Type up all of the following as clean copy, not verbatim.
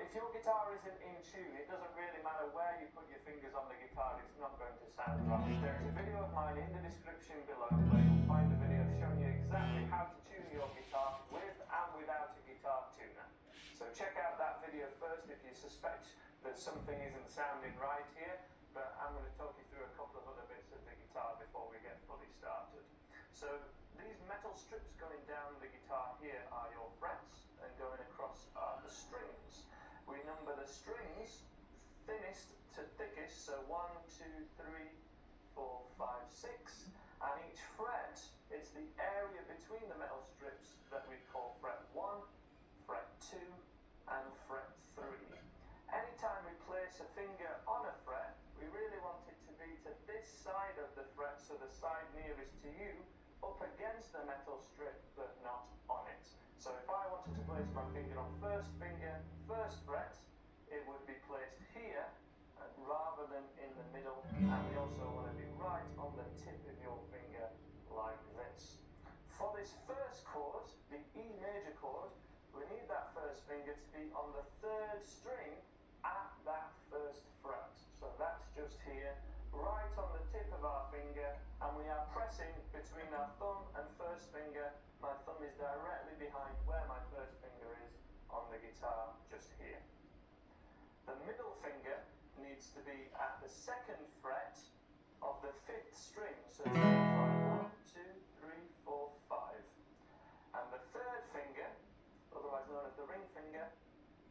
if your guitar isn't in tune, it doesn't really matter where you put your fingers on the guitar, it's not going to sound right. There is a video of mine in the description below where you'll find a video showing you exactly how to tune your guitar with and without a guitar tuner. So check out that video first if you suspect that something isn't sounding right here, but I'm going to talk you through a couple of other bits of the guitar before we get fully started. So these metal strips going down the guitar here are your frets, and going across are the strings. We number the strings thinnest to thickest, so 1, 2, 3, 4, 5, 6, and each fret is the area between the metal strips that we call fret 1, fret 2, and fret 3. Anytime we place a finger on a fret, we really want it to be to this side of the fret, so the side nearest to you, up against the metal strip, but not on it. So if I wanted to place my finger on first finger, first fret, it would be placed here rather than in the middle, and we also want to be right on the tip of your finger like this. For this first chord, the E major chord, we need that first finger to be on the third string at that first fret. So that's just here, right on the tip of our finger, and we are pressing between our thumb and first finger. My thumb is directly behind where my first finger is on the guitar, just here. The middle finger needs to be at the second fret of the fifth string, so it's 1, 2, 3, 4, 5. And the third finger, otherwise known as the ring finger,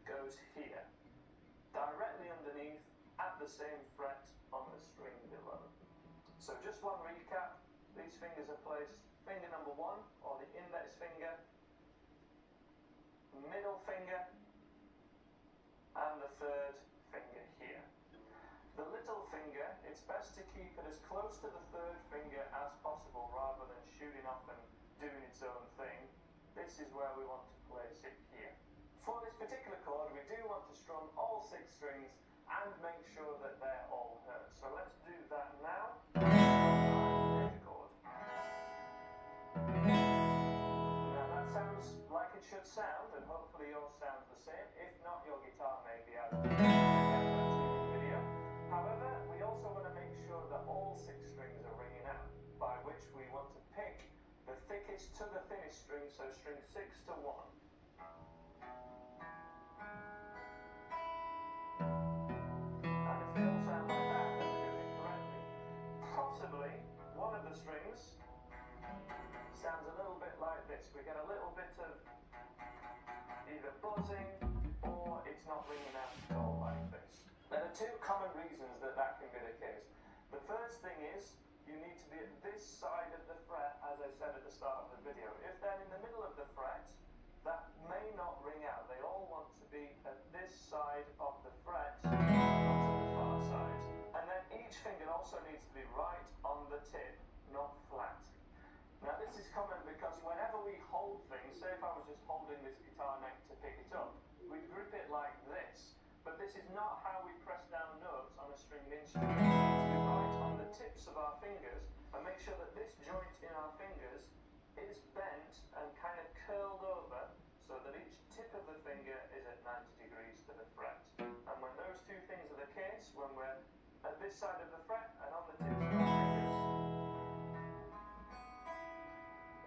goes here, directly underneath at the same fret on the string below. So just one recap, these fingers are placed finger number 1, or the index finger, middle finger, and the third finger here. The little finger, it's best to keep it as close to the third finger as possible rather than shooting off and doing its own thing. This is where we want to place it here. For this particular chord, we do want to strum all 6 strings and make sure that they're all heard. So let's do that now. Major chord. Now that sounds like it should sound, and hopefully yours sounds the same. If not, your guitar may be out of video. However, we also want to make sure that all 6 strings are ringing out, by which we want to pick the thickest to the thinnest string, so string 6 to 1. And if they all sound like that, then we're doing it correctly. Possibly, one of the strings sounds a little bit like this. We get a little bit of either buzzing or it's not ringing out at all like this. There are 2 common reasons that can be the case. The first thing is you need to be at this side of the fret, as I said at the start of the video. If they're in the middle of the fret, that may not ring out. They all want to be at this side of the fret, not to the far side. And then each finger also needs to be right on the tip, not flat. Now this is common because whenever we hold things, say if I was just holding this guitar neck to pick it up, we'd grip it like this. But this is not how we press down notes on a stringed instrument. We need to be right on the tips of our fingers and make sure that this joint in our fingers is bent and kind of curled over so that each tip of the finger is at 90 degrees to the fret. And when those 2 things are the case, when we're at this side of the fret and on the tips of our fingers,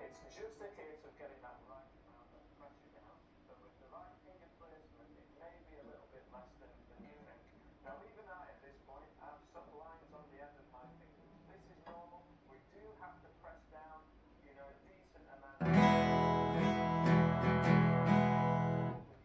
it's just a case of getting that right amount of pressure down. So with the right finger placement, it may be a little bit less than you think. Now even I, at this point, have some lines on the end of my fingers. This is normal. We do have to press down, a decent amount. When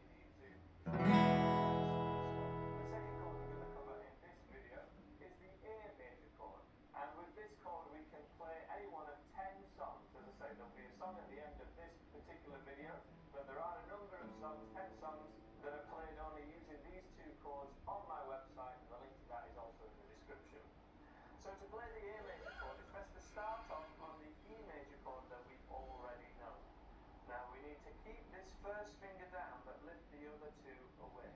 you need to. The second chord we're going to cover in this video is the A major chord. And with this chord, we can play any one of 10 songs. As I say, there'll be a song at the end of this particular video, but there are a number of songs, 10 songs, that are played only using these 2 chords on my website, and the link to that is also in the description. So to play the A major chord, it's best to start off on the E major chord that we already know. Now we need to keep this first finger down, but lift the other 2 away.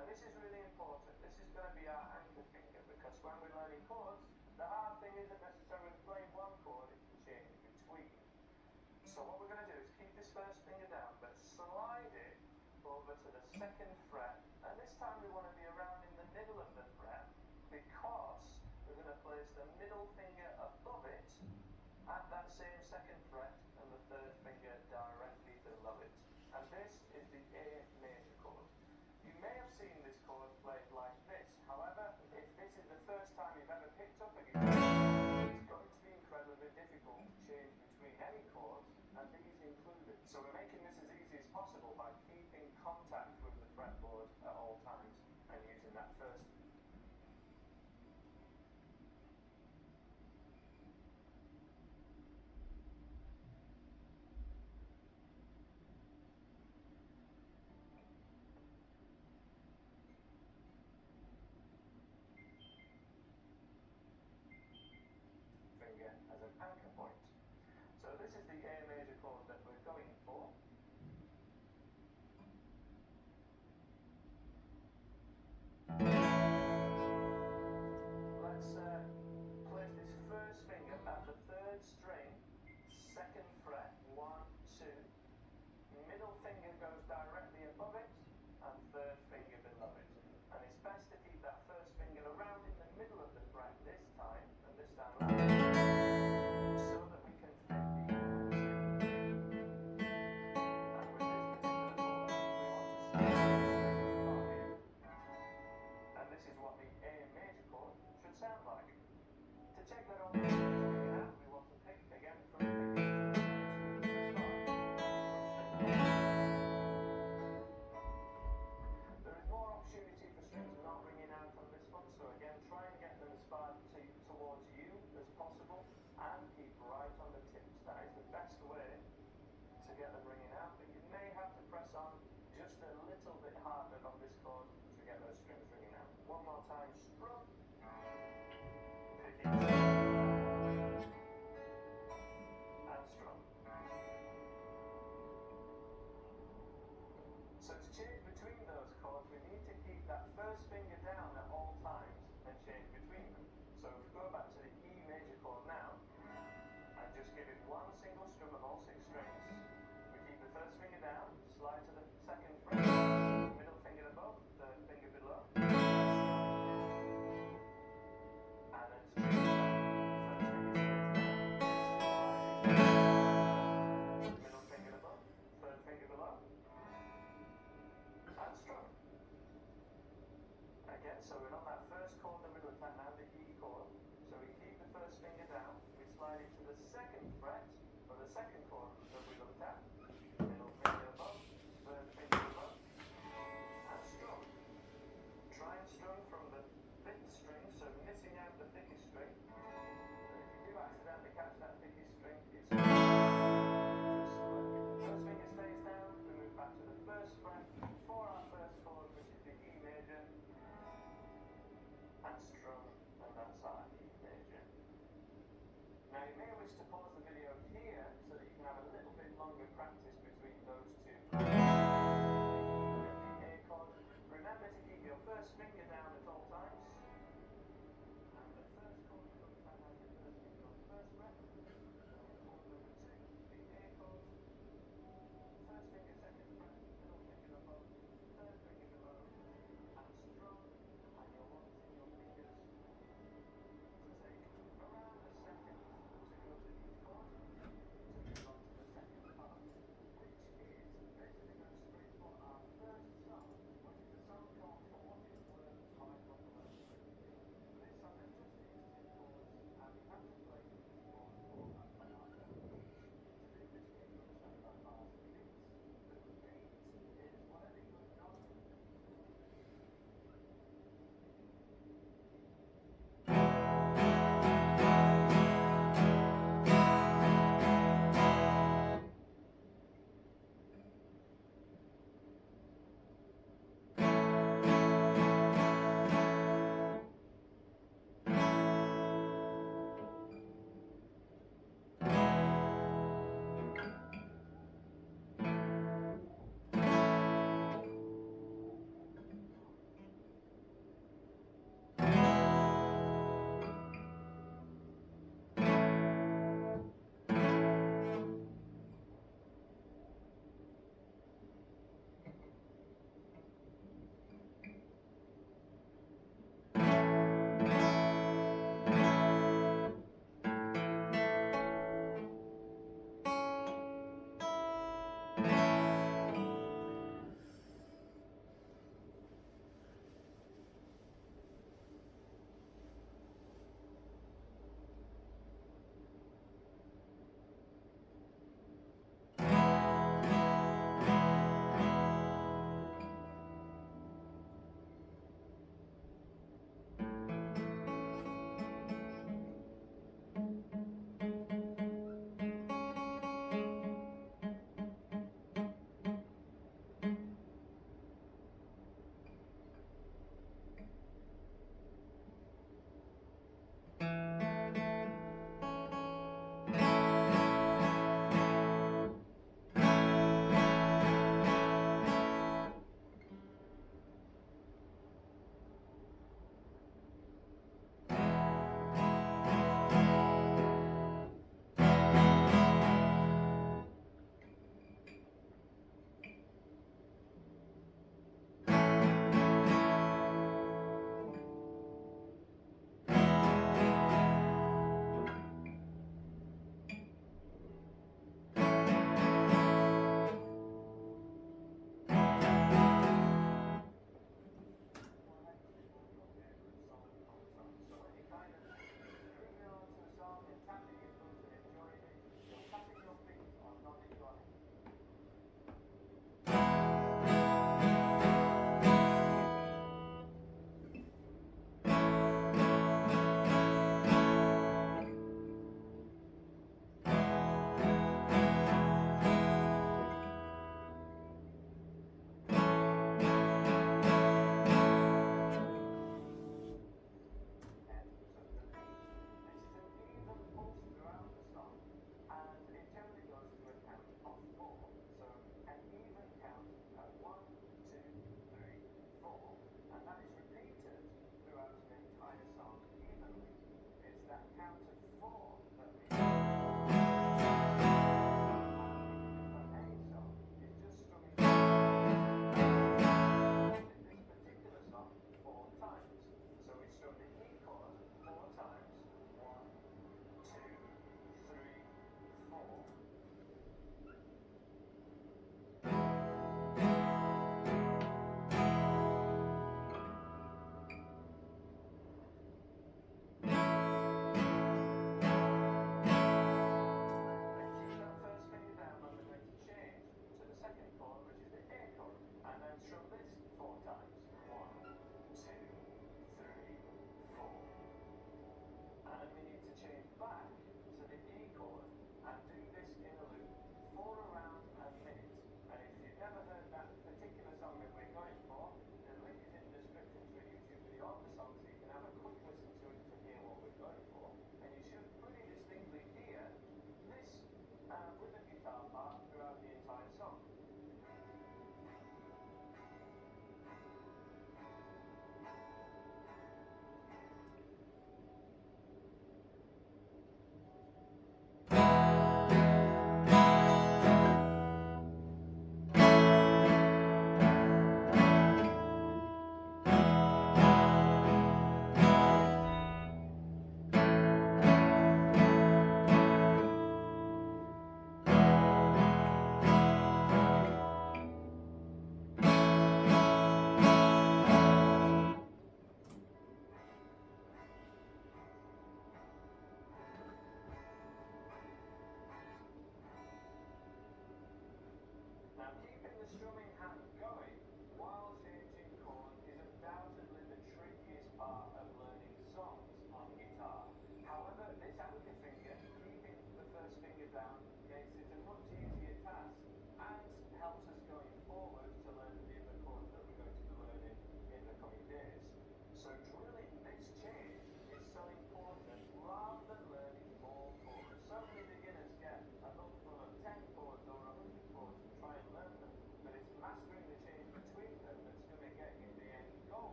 And this is really important. This is going to be our anchor finger, because when we're learning chords, the hard thing isn't necessarily playing one chord, it's to change between. So what we're going to do is keep this first finger down, but slide it over to the second fret, and this at that same second fret and the third finger directly below it. And this is the A major chord. You may have seen this chord played like this. However, if this is the first time you've ever picked up a guitar, it's going to be incredibly difficult to change between any chords, and these included. So we're making this as easy as possible by keeping contact with the fretboard at all times and using that first finger as an anchor point. So this is the A major chord that we're going for. Let's place this first finger at the third string, second fret, 1, 2. Middle finger goes directly above it, and third finger below it. And it's best to keep that first finger around in the middle of the fret this time, and this time around, so that we can fit the and with this particular chord, we want to start from here. And this is what the A major chord should sound like. To check that all the strings out, we want to pick again from the There is more opportunity for strings not ringing out on this one, so again try and get them as far towards you as possible and keep right on the tips. That is the best way to get them ringing out, but you may have to press on just a little bit harder on this chord to get those strings ringing out. One more time, strum, picking, and strum. So to change between those chords, we need to keep that first finger down at all times and change between them. So if we go back to the E major chord now, and just give it one single strum of all 6 strings, we keep the first finger down, slide to the second fret, middle finger above, third finger below, and then strum first finger stays down, middle finger above, third finger below, and strum. Again, so we're on that first chord that we looked at now, the E chord. So we keep the first finger down, we slide it to the second fret for the second chord that we looked at, middle finger above, third finger above, and strum. Try and strum from the thick string, so missing out the thickest string. But if you do accidentally catch that thickest string, it's just first finger stays down, we move back to the first fret for our first chord, which is the E major, and strum, and that's our E major. Now you may wish to pause the video here so that you can have a little bit longer practice between those two. The A chord. Remember to keep your first finger down at all times. And the first chord we looked at has the first finger on the first fret. Chord number 2, the A chord. First finger, second fret, middle finger above, third finger below, and strum. And you're wanting your fingers to take around a second to go to the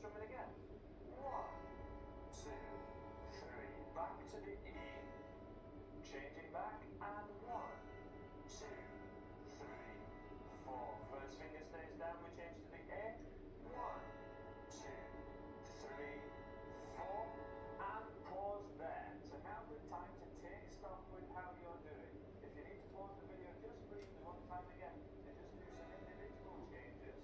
strumming again. 1, 2, 3. Back to the E. Changing back, and 1, 2, 3, 4. First finger stays down, we change to the A. 1, 2, 3, 4, and pause there. So now the time to take stock with how you're doing. If you need to pause the video just briefly one time again to just do some individual changes,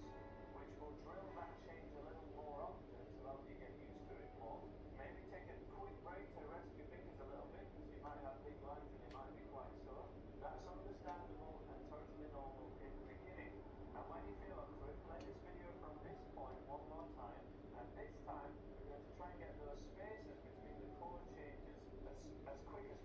which will drill that change a little more often to help you get used to it more. Maybe take a quick break to rest your fingers a little bit, because you might have big lines and it might be quite sore. That's understandable and totally normal in the beginning. And when you feel up to it, play this video from this point one more time, and this time we're going to try and get those spaces between the chord changes as quick as